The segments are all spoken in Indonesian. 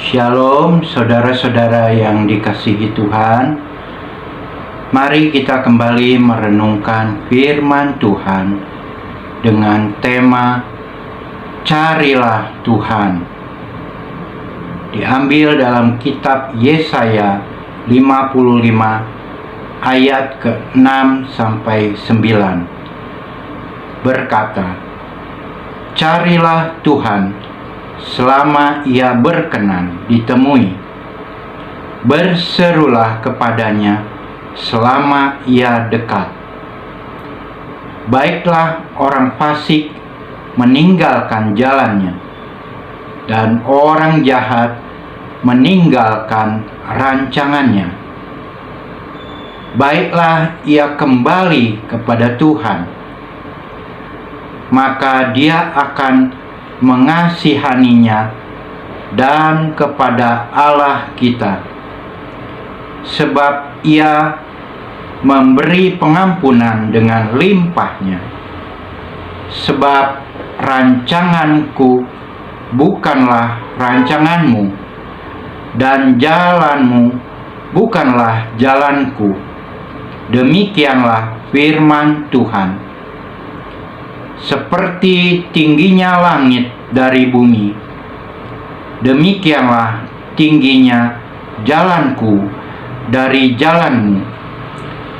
Shalom saudara-saudara yang dikasihi Tuhan. Mari kita kembali merenungkan firman Tuhan dengan tema Carilah Tuhan. Diambil dalam kitab Yesaya 55 ayat ke-6 sampai 9. Berkata, Carilah Tuhan selama ia berkenan ditemui. Berserulah kepadanya selama ia dekat. Baiklah orang fasik meninggalkan jalannya, dan orang jahat meninggalkan rancangannya. Baiklah ia kembali kepada Tuhan, maka dia akan mengasihaninya, dan kepada Allah kita, sebab ia memberi pengampunan dengan limpahnya. Sebab rancanganku bukanlah rancanganmu, dan jalanmu bukanlah jalanku. Demikianlah firman Tuhan. Seperti tingginya langit dari bumi, demikianlah tingginya jalanku dari jalanmu,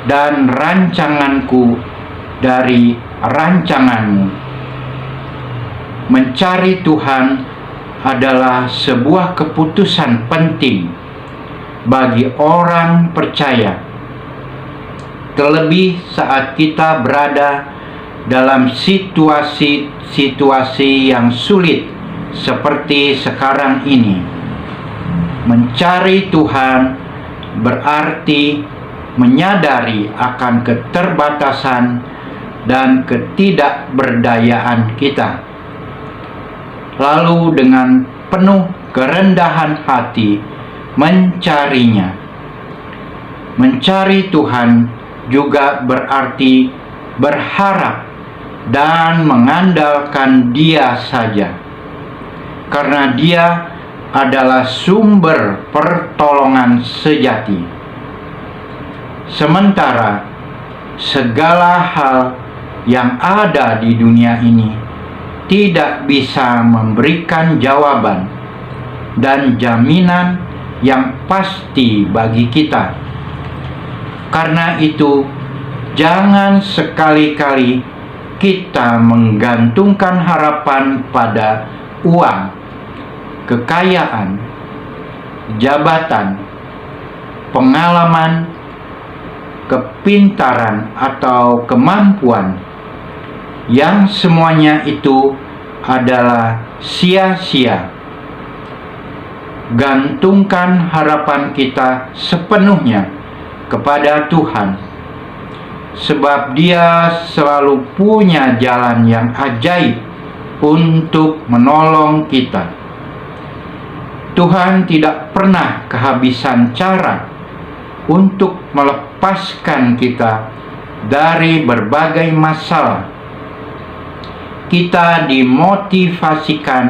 dan rancanganku dari rancanganmu. Mencari Tuhan adalah sebuah keputusan penting bagi orang percaya, terlebih saat kita berada dalam situasi-situasi yang sulit seperti sekarang ini. Mencari Tuhan berarti menyadari akan keterbatasan dan ketidakberdayaan kita, lalu dengan penuh kerendahan hati mencarinya. Mencari Tuhan juga berarti berharap dan mengandalkan Dia saja, karena Dia adalah sumber pertolongan sejati. Sementara segala hal yang ada di dunia ini tidak bisa memberikan jawaban dan jaminan yang pasti bagi kita. Karena itu, jangan sekali-kali kita menggantungkan harapan pada uang, kekayaan, jabatan, pengalaman, kepintaran, atau kemampuan, yang semuanya itu adalah sia-sia. Gantungkan harapan kita sepenuhnya kepada Tuhan, sebab Dia selalu punya jalan yang ajaib untuk menolong kita. Tuhan tidak pernah kehabisan cara untuk melepaskan kita dari berbagai masalah. Kita dimotivasikan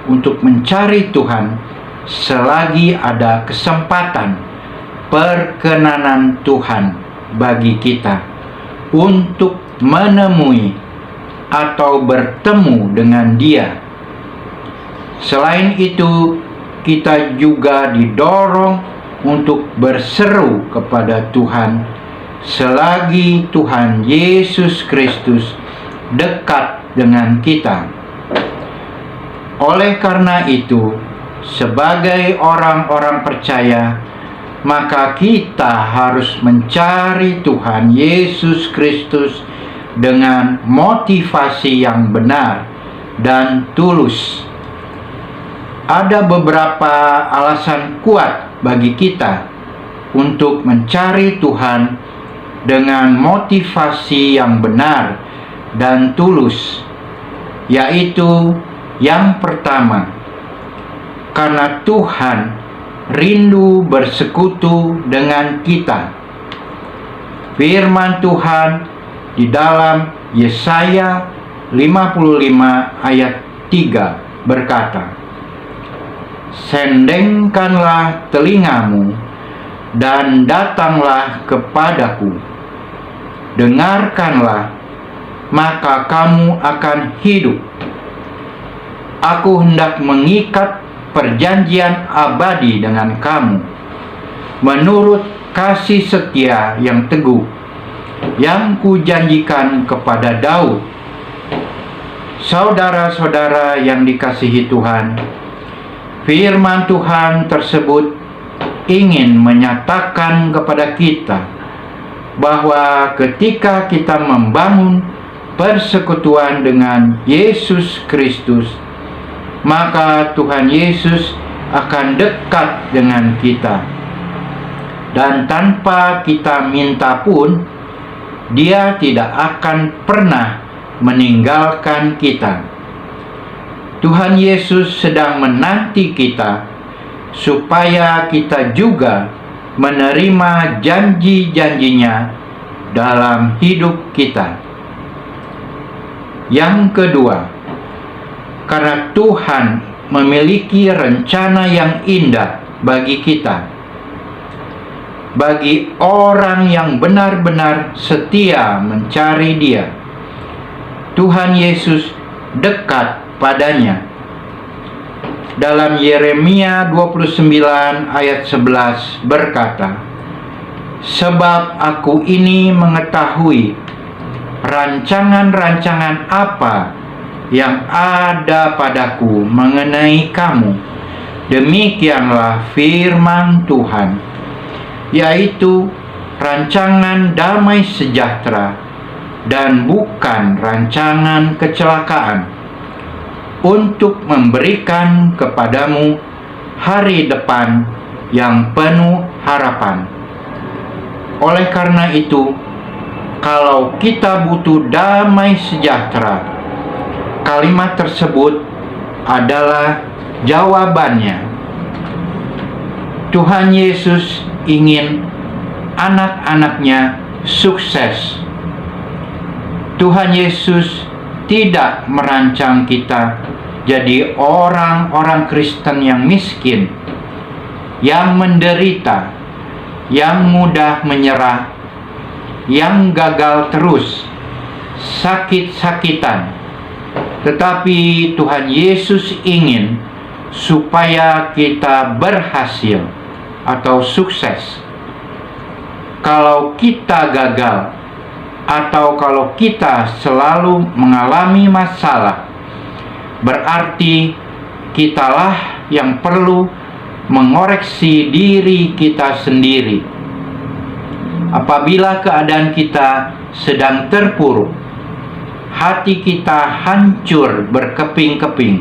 untuk mencari Tuhan selagi ada kesempatan perkenanan Tuhan bagi kita untuk menemui atau bertemu dengan Dia. Selain itu, kita juga didorong untuk berseru kepada Tuhan selagi Tuhan Yesus Kristus dekat dengan kita. Oleh karena itu, sebagai orang-orang percaya, maka kita harus mencari Tuhan Yesus Kristus dengan motivasi yang benar dan tulus. Ada beberapa alasan kuat bagi kita untuk mencari Tuhan dengan motivasi yang benar dan tulus, yaitu yang pertama, karena Tuhan rindu bersekutu dengan kita. Firman Tuhan di dalam Yesaya 55 ayat 3 berkata, sendengkanlah telingamu dan datanglah kepadaku. Dengarkanlah, maka kamu akan hidup. Aku hendak mengikat perjanjian abadi dengan kamu, menurut kasih setia yang teguh, yang kujanjikan kepada Daud. Saudara-saudara yang dikasihi Tuhan, firman Tuhan tersebut ingin menyatakan kepada kita bahwa ketika kita membangun persekutuan dengan Yesus Kristus, maka Tuhan Yesus akan dekat dengan kita. Dan tanpa kita minta pun, Dia tidak akan pernah meninggalkan kita. Tuhan Yesus sedang menanti kita supaya kita juga menerima janji-janjinya dalam hidup kita. Yang kedua, karena Tuhan memiliki rencana yang indah bagi kita, bagi orang yang benar-benar setia mencari Dia. Tuhan Yesus dekat padanya. Dalam Yeremia 29 ayat 11 berkata, "Sebab aku ini mengetahui rancangan-rancangan apa yang ada padaku mengenai kamu, demikianlah firman Tuhan, yaitu rancangan damai sejahtera dan bukan rancangan kecelakaan, untuk memberikan kepadamu hari depan yang penuh harapan." Oleh karena itu, kalau kita butuh damai sejahtera, kalimat tersebut adalah jawabannya. Tuhan Yesus ingin anak-anaknya sukses. Tuhan Yesus tidak merancang kita jadi orang-orang Kristen yang miskin, yang menderita, yang mudah menyerah, yang gagal terus, sakit-sakitan. Tetapi Tuhan Yesus ingin supaya kita berhasil atau sukses. Kalau kita gagal, atau kalau kita selalu mengalami masalah, berarti kitalah yang perlu mengoreksi diri kita sendiri. Apabila keadaan kita sedang terpuruk, hati kita hancur berkeping-keping,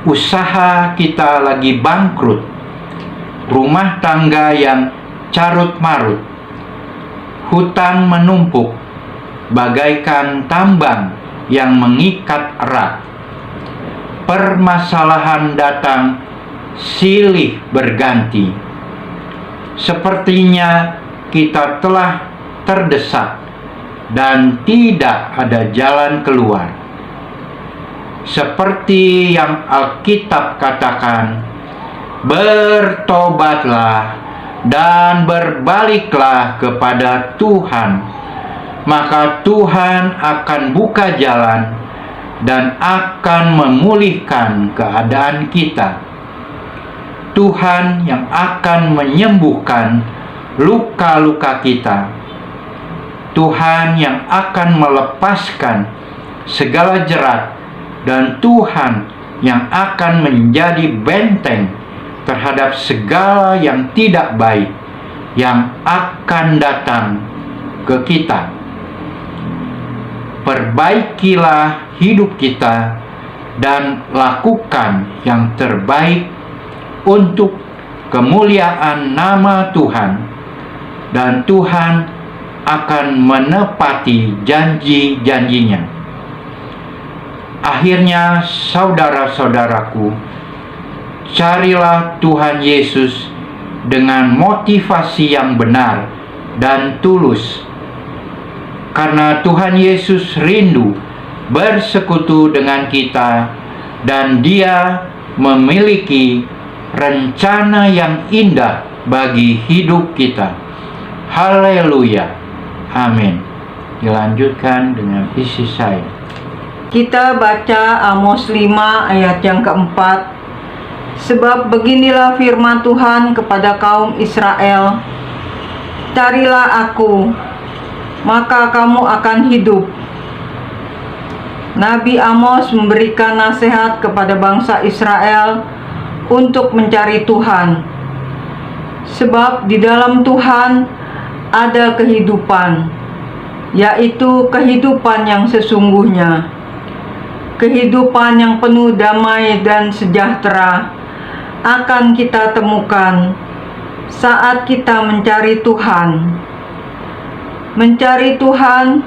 usaha kita lagi bangkrut, rumah tangga yang carut-marut, hutang menumpuk bagaikan tambang yang mengikat erat, permasalahan datang silih berganti. Sepertinya kita telah terdesak dan tidak ada jalan keluar. Seperti yang Alkitab katakan, bertobatlah dan berbaliklah kepada Tuhan, maka Tuhan akan buka jalan dan akan memulihkan keadaan kita. Tuhan yang akan menyembuhkan luka-luka kita. Tuhan yang akan melepaskan segala jerat, dan Tuhan yang akan menjadi benteng terhadap segala yang tidak baik yang akan datang ke kita. Perbaikilah hidup kita dan lakukan yang terbaik untuk kemuliaan nama Tuhan, dan Tuhan akan menepati janji-janjinya. Akhirnya, saudara-saudaraku, carilah Tuhan Yesus dengan motivasi yang benar dan tulus, karena Tuhan Yesus rindu bersekutu dengan kita, dan Dia memiliki rencana yang indah bagi hidup kita. Haleluya. Amin. Dilanjutkan dengan isi saya. Kita baca Amos 5 ayat yang keempat. Sebab beginilah firman Tuhan kepada kaum Israel, carilah aku, maka kamu akan hidup. Nabi Amos memberikan nasihat kepada bangsa Israel untuk mencari Tuhan. Sebab di dalam Tuhan ada kehidupan, yaitu kehidupan yang sesungguhnya. Kehidupan yang penuh damai dan sejahtera akan kita temukan saat kita mencari Tuhan. Mencari Tuhan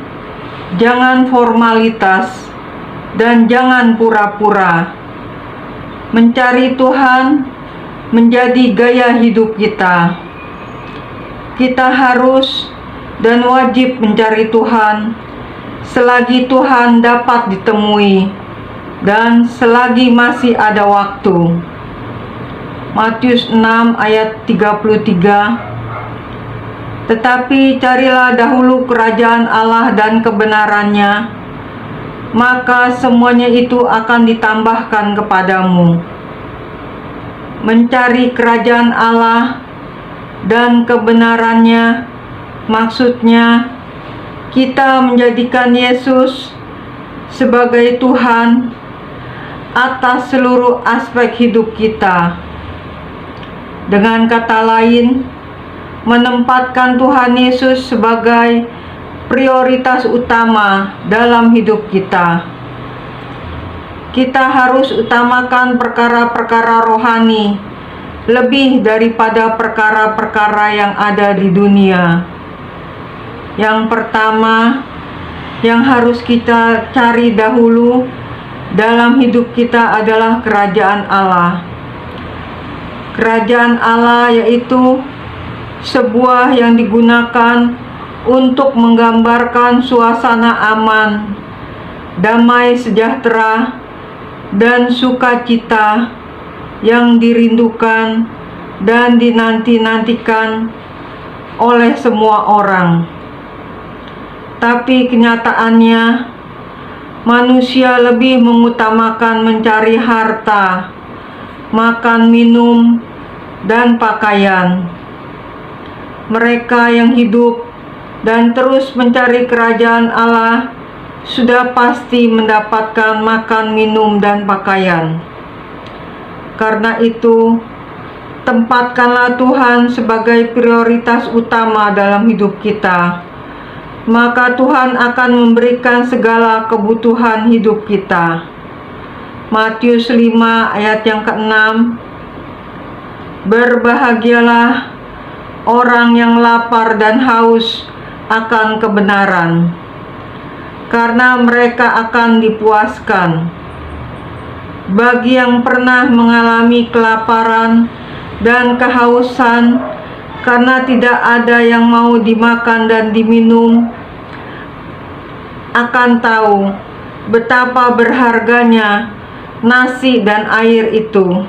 jangan formalitas dan jangan pura-pura. Mencari Tuhan menjadi gaya hidup kita. Kita harus dan wajib mencari Tuhan selagi Tuhan dapat ditemui dan selagi masih ada waktu. Matius 6 ayat 33. Tetapi carilah dahulu kerajaan Allah dan kebenarannya, maka semuanya itu akan ditambahkan kepadamu. Mencari kerajaan Allah dan kebenarannya maksudnya kita menjadikan Yesus sebagai Tuhan atas seluruh aspek hidup kita. Dengan kata lain, menempatkan Tuhan Yesus sebagai prioritas utama dalam hidup kita. Kita harus utamakan perkara-perkara rohani lebih daripada perkara-perkara yang ada di dunia. Yang pertama, yang harus kita cari dahulu dalam hidup kita adalah kerajaan Allah. Kerajaan Allah yaitu sebuah yang digunakan untuk menggambarkan suasana aman, damai sejahtera, dan sukacita yang dirindukan dan dinanti-nantikan oleh semua orang. Tapi kenyataannya, manusia lebih mengutamakan mencari harta, makan, minum, dan pakaian. Mereka yang hidup dan terus mencari kerajaan Allah sudah pasti mendapatkan makan, minum, dan pakaian. Karena itu, tempatkanlah Tuhan sebagai prioritas utama dalam hidup kita. Maka Tuhan akan memberikan segala kebutuhan hidup kita. Matius 5 ayat yang ke-6. Berbahagialah orang yang lapar dan haus akan kebenaran, karena mereka akan dipuaskan. Bagi yang pernah mengalami kelaparan dan kehausan karena tidak ada yang mau dimakan dan diminum, akan tahu betapa berharganya nasi dan air itu.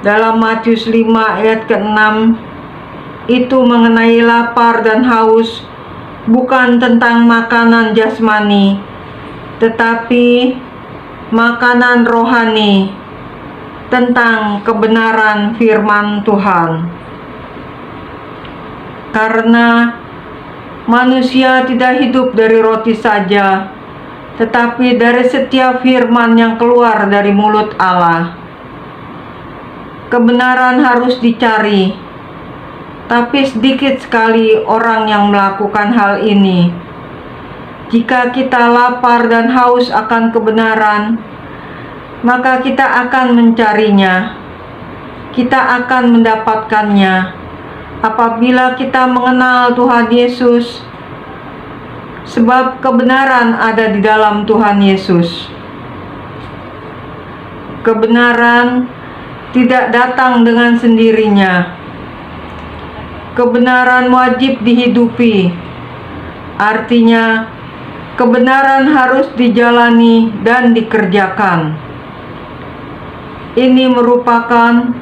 Dalam Matius 5 ayat ke-6, itu mengenai lapar dan haus bukan tentang makanan jasmani, tetapi makanan rohani, tentang kebenaran firman Tuhan. Karena manusia tidak hidup dari roti saja, tetapi dari setiap firman yang keluar dari mulut Allah. Kebenaran harus dicari, tapi sedikit sekali orang yang melakukan hal ini. Jika kita lapar dan haus akan kebenaran, maka kita akan mencarinya. Kita akan mendapatkannya apabila kita mengenal Tuhan Yesus, sebab kebenaran ada di dalam Tuhan Yesus. Kebenaran tidak datang dengan sendirinya. Kebenaran wajib dihidupi. Artinya, kebenaran harus dijalani dan dikerjakan. Ini merupakan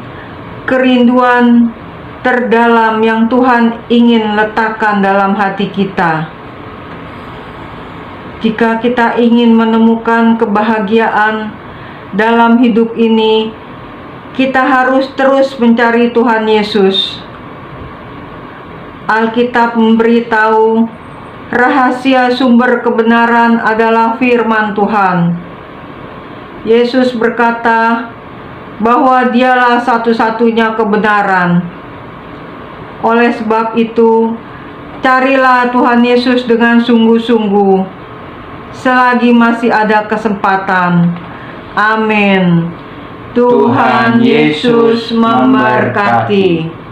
kerinduan terdalam yang Tuhan ingin letakkan dalam hati kita. Jika kita ingin menemukan kebahagiaan dalam hidup ini, kita harus terus mencari Tuhan Yesus. Alkitab memberitahu rahasia sumber kebenaran adalah firman Tuhan. Yesus berkata bahwa Dialah satu-satunya kebenaran. Oleh sebab itu, carilah Tuhan Yesus dengan sungguh-sungguh selagi masih ada kesempatan. Amin. Tuhan Yesus memberkati.